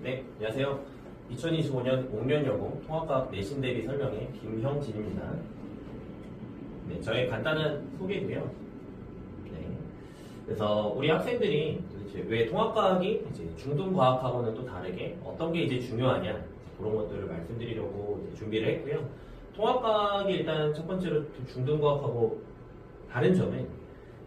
네, 안녕하세요. 2025년 5년여고 통합과학 내신 대비 설명의 김형진입니다. 네, 저의 간단한 소개고요. 네, 그래서 우리 학생들이 도대체 왜 통합과학이 이제 중등과학하고는 또 다르게 어떤 게 이제 중요하냐 그런 것들을 말씀드리려고 이제 준비를 했고요. 통합과학이 일단 첫 번째로 중등과학하고 다른 점은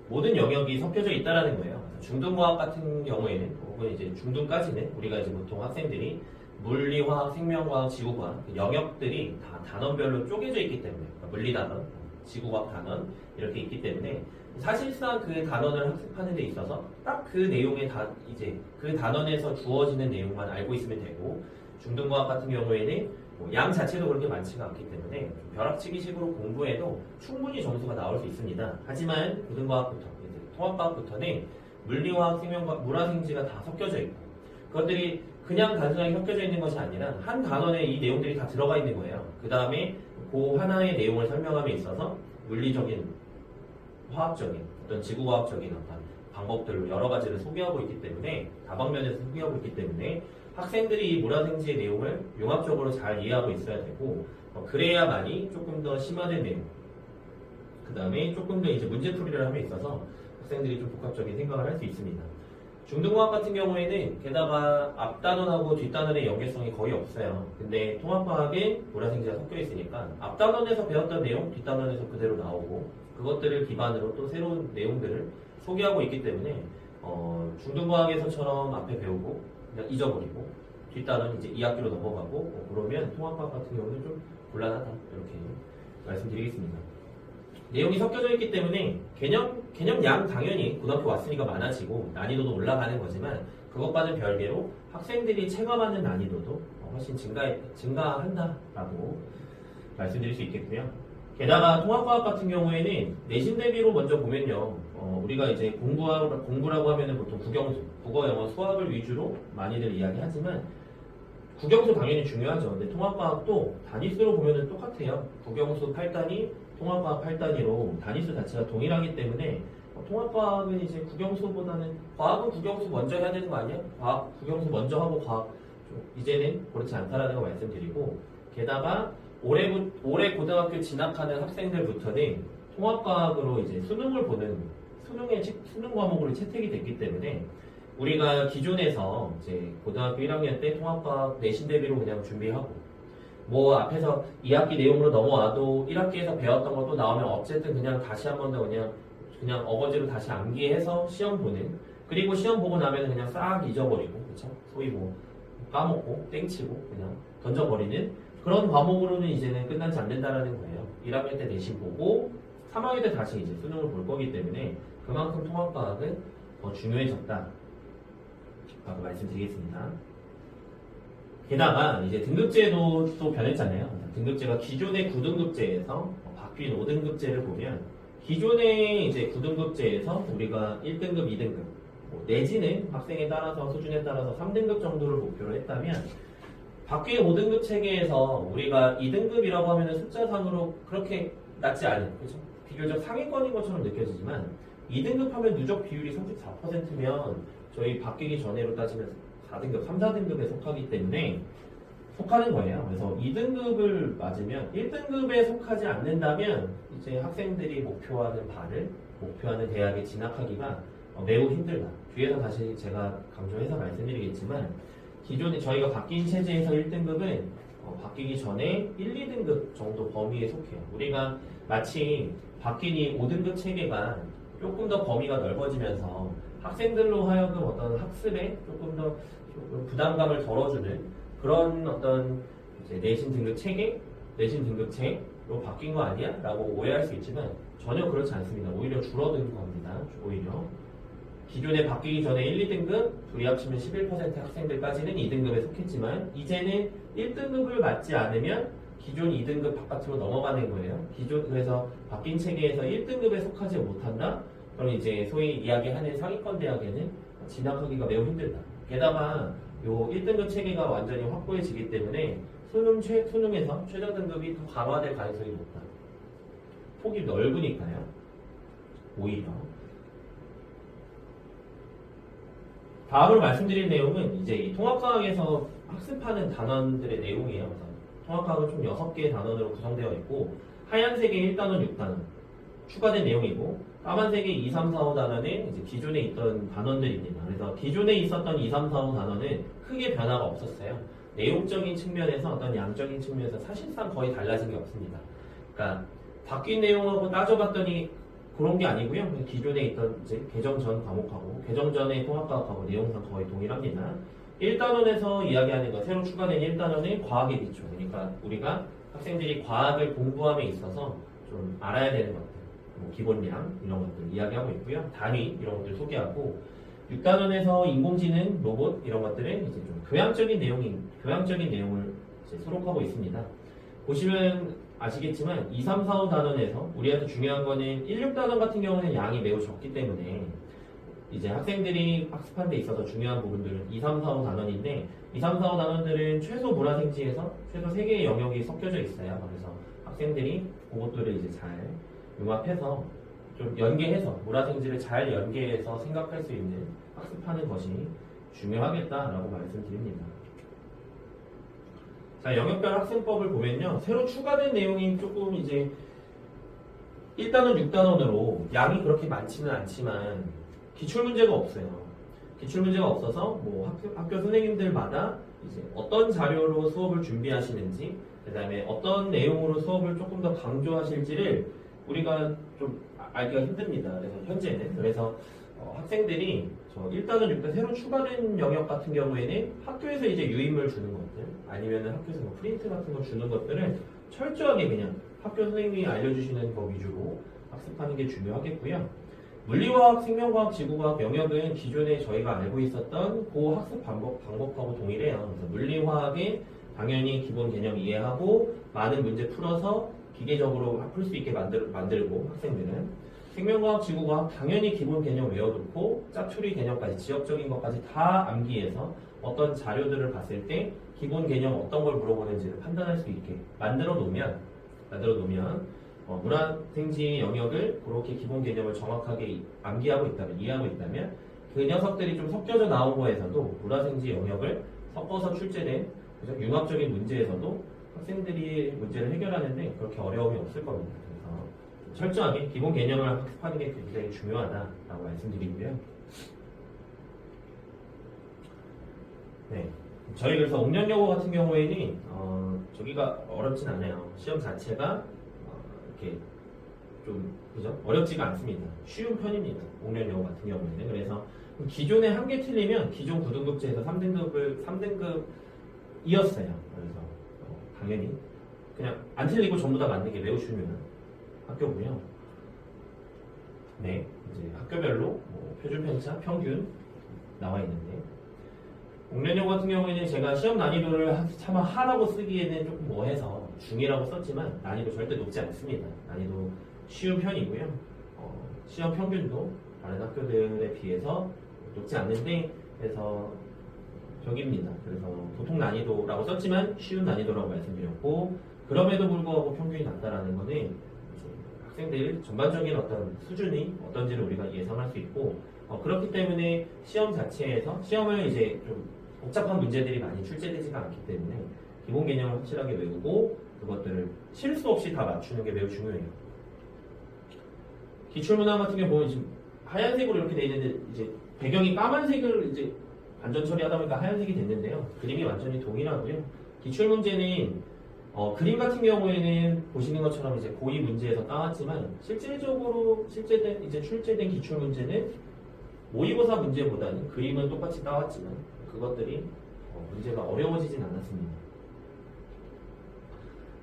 모든 영역이 섞여져 있다라는 거예요. 중등과학 같은 경우에는 혹은 이제 중등까지는 우리가 이제 보통 학생들이 물리화학, 생명과학, 지구과학 그 영역들이 다 단원별로 쪼개져 있기 때문에 그러니까 물리단원, 지구과학 단원 이렇게 있기 때문에 사실상 그 단원을 학습하는 데 있어서 딱 그 내용에 다 이제 그 단원에서 주어지는 내용만 알고 있으면 되고 중등과학 같은 경우에는 양 자체도 그렇게 많지가 않기 때문에 벼락치기식으로 공부해도 충분히 점수가 나올 수 있습니다. 하지만 고등과학부터, 통합과학부터는 물리화학, 생명과학, 물화생지가 다 섞여져 있고 그것들이 그냥 단순하게 섞여져 있는 것이 아니라 한 단원에 이 내용들이 다 들어가 있는 거예요. 그 다음에 그 하나의 내용을 설명함에 있어서 물리적인, 화학적인, 어떤 지구과학적인 어떤 방법들로 여러 가지를 소개하고 있기 때문에 다방면에서 소개하고 있기 때문에 학생들이 이 물화생지의 내용을 융합적으로 잘 이해하고 있어야 되고 그래야만이 조금 더 심화된 내용 그 다음에 조금 더 이제 문제풀이를 함에 있어서 학생들이 좀 복합적인 생각을 할 수 있습니다. 중등과학 같은 경우에는 게다가 앞단원하고 뒷단원의 연계성이 거의 없어요. 근데 통합과학은 물화생지가 섞여 있으니까 앞단원에서 배웠던 내용 뒷단원에서 그대로 나오고 그것들을 기반으로 또 새로운 내용들을 소개하고 있기 때문에 중등과학에서처럼 앞에 배우고 그냥 잊어버리고 뒷단은 이제 2학기로 넘어가고 그러면 통합과학 같은 경우는 좀 곤란하다 이렇게 말씀드리겠습니다. 내용이 섞여져 있기 때문에 개념량 당연히 고등학교 왔으니까 많아지고 난이도도 올라가는 거지만 그것과는 별개로 학생들이 체감하는 난이도도 훨씬 증가한다라고 말씀드릴 수 있겠고요. 게다가 통합과학 같은 경우에는 내신 대비로 먼저 보면요. 우리가 이제 공부라고 하면은 보통 국영수, 국어, 영어, 수학을 위주로 많이들 이야기하지만 국영수 당연히 중요하죠. 근데 통합과학도 단위수로 보면은 똑같아요. 국영수 8단위, 통합과학 8단위로 단위수 자체가 동일하기 때문에 통합과학은 이제 국영수보다는 과학은 국영수 먼저 해야 되는 거 아니야? 과학 국영수 먼저 하고 과학 이제는 그렇지 않다라는 거 말씀드리고 게다가 올해 고등학교 진학하는 학생들부터는 통합과학으로 이제 수능 과목으로 채택이 됐기 때문에 우리가 기존에서 이제 고등학교 1학년 때 통합과학 내신 대비로 그냥 준비하고 뭐 앞에서 2학기 내용으로 넘어와도 1학기에서 배웠던 것도 나오면 어쨌든 그냥 다시 한 번 더 그냥 어거지로 다시 암기해서 시험 보는 그리고 시험 보고 나면 그냥 싹 잊어버리고 그쵸? 소위 뭐 까먹고 땡치고 그냥 던져버리는 그런 과목으로는 이제는 끝나지 않는다라는 거예요. 1학년 때 내신 보고 3학년 때 다시 이제 수능을 볼 거기 때문에 그만큼 통합과학은 더 중요해졌다. 라고 말씀드리겠습니다. 게다가 이제 등급제도 또 변했잖아요. 등급제가 기존의 9등급제에서 바뀐 5등급제를 보면 기존의 이제 9등급제에서 우리가 1등급, 2등급 내지는 학생에 따라서 수준에 따라서 3등급 정도를 목표로 했다면 바뀐 5등급 체계에서 우리가 2등급이라고 하면 숫자상으로 그렇게 낮지 않은 그렇죠? 비교적 상위권인 것처럼 느껴지지만 2등급 하면 누적 비율이 34%면 저희 바뀌기 전에로 따지면 4등급, 3, 4등급에 속하기 때문에 속하는 거예요. 그래서 2등급을 맞으면 1등급에 속하지 않는다면 이제 학생들이 목표하는 대학에 진학하기가 매우 힘들다. 뒤에서 다시 제가 강조해서 말씀드리겠지만 기존에 저희가 바뀐 체제에서 1등급은 바뀌기 전에 1, 2등급 정도 범위에 속해요. 우리가 마치 바뀐 이 5등급 체계가 조금 더 범위가 넓어지면서 학생들로 하여금 어떤 학습에 조금 더 부담감을 덜어주는 그런 어떤 이제 내신 등급체로 바뀐 거 아니야? 라고 오해할 수 있지만 전혀 그렇지 않습니다. 오히려 줄어든 겁니다. 오히려. 기존에 바뀌기 전에 1, 2등급 둘이 합치면 11% 학생들까지는 2등급에 속했지만 이제는 1등급을 맞지 않으면 기존 2등급 바깥으로 넘어가는 거예요. 그래서 바뀐 체계에서 1등급에 속하지 못한다? 그럼 이제 소위 이야기하는 상위권 대학에는 진학하기가 매우 힘들다. 게다가 요 1등급 체계가 완전히 확고해지기 때문에 수능에서 최저 등급이 더 강화될 가능성이 높다. 폭이 넓으니까요. 오히려. 다음으로 말씀드릴 내용은 이제 이 통합과학에서 학습하는 단원들의 내용이에요. 그래서 통합과학은 총 6개의 단원으로 구성되어 있고 하얀색의 1단원, 6단원 추가된 내용이고 까만색의 2, 3, 4, 5 단원은 이제 기존에 있던 단원들입니다. 그래서 기존에 있었던 2, 3, 4, 5 단원은 크게 변화가 없었어요. 내용적인 측면에서 어떤 양적인 측면에서 사실상 거의 달라진 게 없습니다. 그러니까 바뀐 내용하고 따져봤더니 그런 게 아니고요. 그냥 기존에 있던 이제 개정 전 과목하고 개정 전의 통합과학하고 내용상 거의 동일합니다. 1단원에서 이야기하는 거 새로 추가된 1단원은 과학의 기초. 그러니까 우리가 학생들이 과학을 공부함에 있어서 좀 알아야 되는 것들, 뭐 기본량 이런 것들 이야기하고 있고요. 단위 이런 것들 소개하고 6단원에서 인공지능, 로봇 이런 것들은 이제 좀 교양적인 내용을 이제 수록하고 있습니다. 보시면 아시겠지만 2, 3, 4, 5 단원에서 우리한테 중요한 거는 1, 6단원 같은 경우는 양이 매우 적기 때문에 이제 학생들이 학습하는 데 있어서 중요한 부분들은 2, 3, 4, 5 단원인데 2, 3, 4, 5 단원들은 최소 문화생지에서 최소 3개의 영역이 섞여져 있어요. 그래서 학생들이 그것들을 이제 잘 융합해서 좀 연계해서 문화생지를 잘 연계해서 생각할 수 있는 학습하는 것이 중요하겠다라고 말씀드립니다. 자, 영역별 학생법을 보면요. 새로 추가된 내용이 조금 이제 1단원, 6단원으로 양이 그렇게 많지는 않지만 기출문제가 없어요. 기출문제가 없어서 뭐 학교 선생님들마다 이제 어떤 자료로 수업을 준비하시는지 그 다음에 어떤 내용으로 수업을 조금 더 강조하실지를 우리가 좀 알기가 힘듭니다. 그래서 현재는 그래서 학생들이 저 1단원, 6단 새로 추가된 영역 같은 경우에는 학교에서 이제 유인물 주는 것들 아니면 학교에서 뭐 프린트 같은 거 주는 것들을 철저하게 그냥 학교 선생님이 알려주시는 거 위주로 학습하는 게 중요하겠고요. 물리화학, 생명과학, 지구과학 영역은 기존에 저희가 알고 있었던 그 학습 방법하고 동일해요. 그래서 물리화학에 당연히 기본 개념 이해하고 많은 문제 풀어서 기계적으로 풀 수 있게 만들고 학생들은 생명과학, 지구과학 당연히 기본 개념 외워놓고 짜투리 개념까지 지역적인 것까지 다 암기해서 어떤 자료들을 봤을 때 기본 개념 어떤 걸 물어보는지를 판단할 수 있게 만들어 놓으면 문화생지 영역을 그렇게 기본 개념을 정확하게 암기하고 있다면 이해하고 있다면 그 녀석들이 좀 섞여져 나온 거에서도 문화생지 영역을 섞어서 출제된 그래서 융합적인 문제에서도 학생들이 문제를 해결하는데 그렇게 어려움이 없을 겁니다. 그래서 철저하게 기본 개념을 학습하는 게 굉장히 중요하다라고 말씀드리고요. 네, 저희 그래서 옥년여고 같은 경우에는 저기가 어렵진 않아요. 시험 자체가 이렇게 좀 그죠? 어렵지가 않습니다. 쉬운 편입니다. 옥년여고 같은 경우에는 그래서 기존에 한 개 틀리면 기존 9등급제에서 3등급이었어요. 그래서 당연히 그냥 안 틀리고 전부 다 맞는 게 매우 중요한 학교고요. 네, 이제 학교별로 뭐 표준 편차, 평균 나와 있는데 옥년여고 같은 경우에는 제가 시험 난이도를 차마 하라고 쓰기에는 조금 뭐해서 중이라고 썼지만 난이도 절대 높지 않습니다. 난이도 쉬운 편이고요. 시험 평균도 다른 학교들에 비해서 높지 않는데 그래서 저기입니다. 그래서 보통 난이도라고 썼지만 쉬운 난이도라고 말씀드렸고 그럼에도 불구하고 평균이 낮다라는 거는 이제 학생들 전반적인 어떤 수준이 어떤지를 우리가 예상할 수 있고 그렇기 때문에 시험 자체에서 시험을 이제 좀 복잡한 문제들이 많이 출제되지가 않기 때문에 기본 개념을 확실하게 외우고 그것들을 실수 없이 다 맞추는 게 매우 중요해요. 기출문항 같은 경우 보면 지금 하얀색으로 이렇게 돼 있는데 이제 배경이 까만색을 이제 반전 처리하다 보니까 하얀색이 됐는데요. 그림이 완전히 동일하고요. 기출문제는 그림 같은 경우에는 보시는 것처럼 이제 고의 문제에서 따왔지만 실질적으로 출제된 기출문제는 모의고사 문제보다는 그림은 똑같이 따왔지만 그것들이 문제가 어려워지진 않았습니다.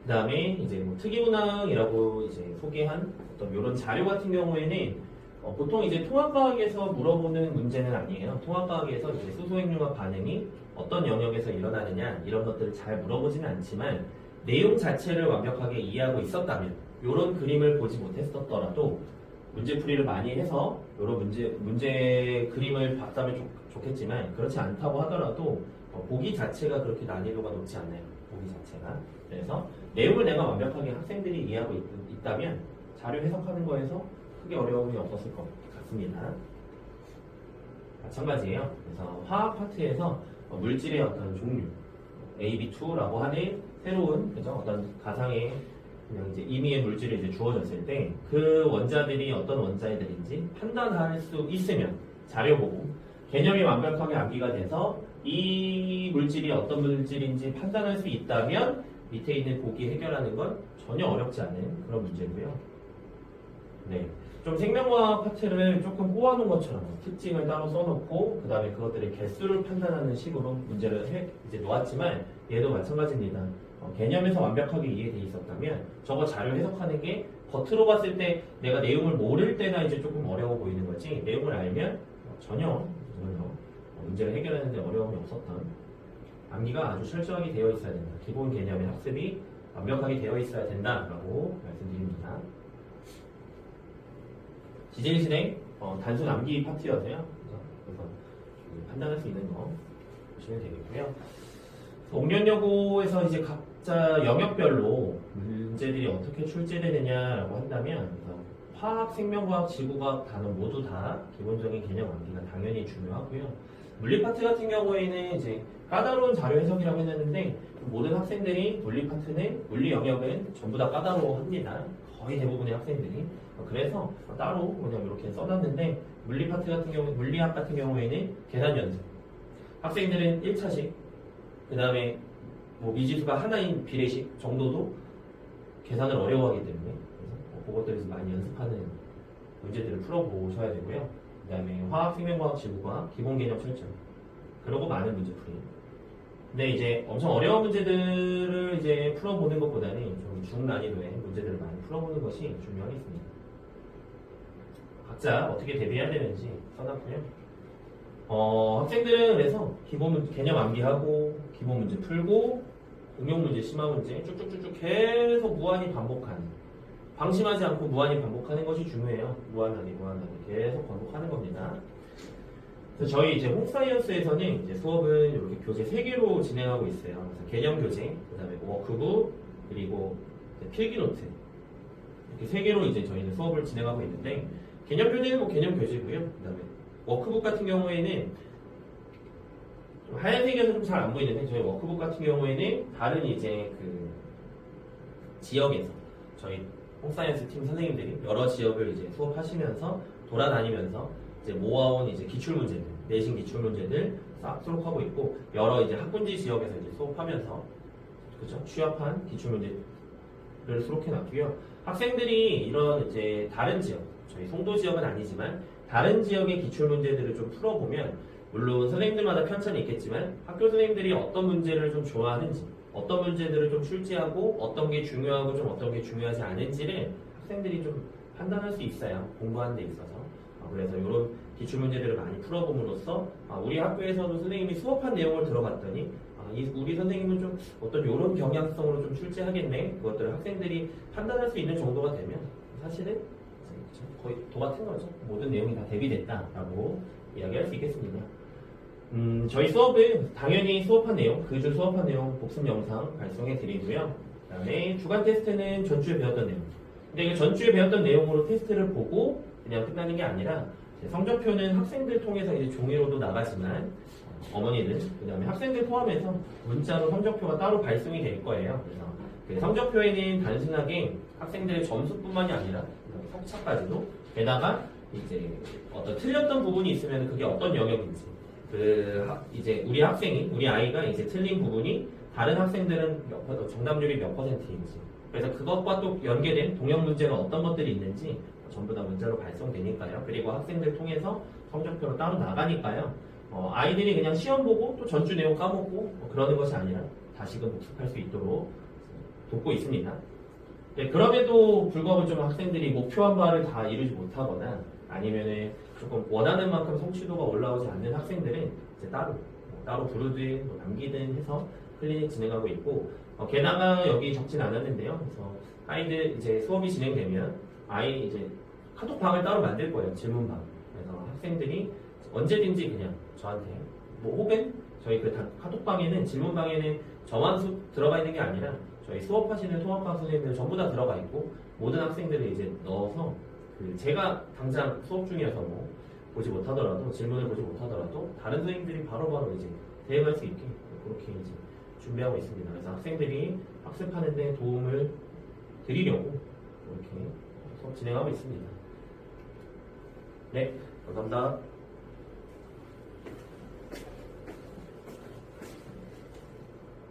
그 다음에 이제 뭐 특이문항이라고 이제 소개한 어떤 이런 자료 같은 경우에는 보통 이제 통합과학에서 물어보는 문제는 아니에요. 통합과학에서 이제 수소행융합 반응이 어떤 영역에서 일어나느냐 이런 것들을 잘 물어보지는 않지만 내용 자체를 완벽하게 이해하고 있었다면 이런 그림을 보지 못했었더라도 문제풀이를 많이 해서 이런 문제 그림을 봤다면 좋겠지만 그렇지 않다고 하더라도 보기 자체가 그렇게 난이도가 높지 않아요. 보기 자체가. 그래서 내용을 내가 완벽하게 학생들이 이해하고 있다면 자료 해석하는 거에서 크게 어려움이 없었을 것 같습니다. 마찬가지예요. 그래서 화학 파트에서 물질의 어떤 종류 AB2라고 하는 새로운 그죠? 어떤 가상의 그냥 이제 임의의 물질이 이제 주어졌을 때 그 원자들이 어떤 원자들인지 판단할 수 있으면 자료 보고 개념이 완벽하게 암기가 돼서 이 물질이 어떤 물질인지 판단할 수 있다면 밑에 있는 보기 해결하는 건 전혀 어렵지 않은 그런 문제고요. 네. 좀 생명과학 파트를 조금 꼬아놓은 것처럼 특징을 따로 써놓고 그 다음에 그것들의 개수를 판단하는 식으로 문제를 이제 놓았지만 얘도 마찬가지입니다. 개념에서 완벽하게 이해돼 있었다면 저거 자료 해석하는 게 겉으로 봤을 때 내가 내용을 모를 때나 이제 조금 어려워 보이는 거지 내용을 알면 전혀 문제를 해결하는 데 어려움이 없었던 암기가 아주 철저하게 되어 있어야 된다. 기본 개념의 학습이 완벽하게 되어 있어야 된다라고 말씀드립니다. 지질 실행 단순 암기 파트여서요. 그래서 판단할 수 있는 거 보시면 되겠고요. 옥년여고에서 이제 각자 영역별로 문제들이 어떻게 출제되느냐라고 한다면 화학, 생명과학, 지구과학 단원 모두 다 기본적인 개념 암기가 당연히 중요하고요. 물리 파트 같은 경우에는 이제 까다로운 자료 해석이라고 했는데 모든 학생들이 물리 파트는 물리 영역은 전부 다 까다로워합니다. 거의 대부분의 학생들이. 그래서 따로 그냥 이렇게 써놨는데 물리 파트 같은 경우, 물리학 같은 경우에는 계산 연습. 학생들은 1차식, 그 다음에 뭐 미지수가 하나인 비례식 정도도 계산을 어려워하기 때문에 그래서 그것들을 많이 연습하는 문제들을 풀어보셔야 되고요. 그 다음에 화학, 생명과학, 지구과학 기본 개념 설정. 그리고 많은 문제 풀이. 근데 이제 엄청 어려운 문제들을 이제 풀어보는 것보다는 좀 중난이도의 문제들을 많이 풀어보는 것이 중요하겠습니다. 각자 어떻게 대비해야 되는지 써놨고요. 학생들은 그래서 기본 개념 암기하고 기본 문제 풀고 응용 문제, 심화 문제 쭉쭉쭉쭉 계속 무한히 반복하는 방심하지 않고 무한히 반복하는 것이 중요해요. 무한하게 계속 반복하는 겁니다. 그래서 저희 이제 홈사이언스에서는 이제 수업은 이렇게 교재 3개로 진행하고 있어요. 그래서 개념 교재, 그 다음에 워크북, 그리고 필기 노트 이렇게 3개로 이제 저희는 수업을 진행하고 있는데 개념 교재는 뭐 개념 교재고요. 그 다음에 워크북 같은 경우에는 좀 하얀색이어서 좀 잘 안 보이는데 저희 워크북 같은 경우에는 다른 이제 그 지역에서 저희 홈사이언스 팀 선생님들이 여러 지역을 이제 수업하시면서 돌아다니면서 이제 모아온 이제 기출 문제들, 내신 기출 문제들 싹 수록하고 있고 여러 이제 학군지 지역에서 이제 수업하면서 그죠? 취합한 기출 문제를 수록해 놨고요. 학생들이 이런 이제 다른 지역, 저희 송도 지역은 아니지만 다른 지역의 기출 문제들을 좀 풀어보면 물론 선생님들마다 편차는 있겠지만 학교 선생님들이 어떤 문제를 좀 좋아하는지 어떤 문제들을 좀 출제하고 어떤 게 중요하고 좀 어떤 게 중요하지 않은지를 학생들이 좀 판단할 수 있어요. 공부하는 데 있어서. 그래서 이런 기출 문제들을 많이 풀어봄으로써 우리 학교에서도 선생님이 수업한 내용을 들어봤더니 우리 선생님은 좀 어떤 이런 경향성으로 좀 출제하겠네. 그것들을 학생들이 판단할 수 있는 정도가 되면 사실은 거의 도같은 거죠. 모든 내용이 다 대비됐다라고 이야기할 수 있겠습니다. 저희 수업은 당연히 수업한 내용, 그 주 수업한 내용 복습 영상 발송해 드리고요. 그 다음에 주간 테스트는 전주에 배웠던 내용. 근데 그 전주에 배웠던 내용으로 테스트를 보고 그냥 끝나는 게 아니라 성적표는 학생들 통해서 이제 종이로도 나가지만 어머니들, 그 다음에 학생들 포함해서 문자로 성적표가 따로 발송이 될 거예요. 그래서 그 성적표에는 단순하게 학생들의 점수뿐만이 아니라 성차까지도 게다가 이제 어떤 틀렸던 부분이 있으면 그게 어떤 영역인지 이제 우리 학생이 우리 아이가 이제 틀린 부분이 다른 학생들은 정답률이 몇 %인지 그래서 그것과 또 연계된 동형 문제가 어떤 것들이 있는지 전부 다 문자로 발송되니까요. 그리고 학생들 통해서 성적표로 따로 나가니까요. 아이들이 그냥 시험 보고 또 전주 내용 까먹고 그러는 것이 아니라 다시금 복습할 수 있도록 돕고 있습니다. 네, 그럼에도 불구하고 좀 학생들이 목표한 바를 다 이루지 못하거나 아니면은 조금 원하는 만큼 성취도가 올라오지 않는 학생들은 이제 따로 부르든 남기든 해서 클리닉 진행하고 있고 게다가 여기 적진 않았는데요. 그래서 아이들 이제 수업이 진행되면 아이 이제 카톡방을 따로 만들 거예요. 질문방. 그래서 학생들이 언제든지 그냥 저한테 혹은 저희 그 카톡방에는 질문방에는 저만 들어가 있는 게 아니라 저희 수업하시는 통합과학 선생님들 전부 다 들어가 있고 모든 학생들을 이제 넣어서 제가 당장 수업 중이어서 보지 못하더라도 질문을 보지 못하더라도 다른 선생님들이 바로바로 이제 대응할 수 있게 그렇게 이제 준비하고 있습니다. 그래서 학생들이 학습하는데 도움을 드리려고 이렇게 수업 진행하고 있습니다. 네, 감사합니다.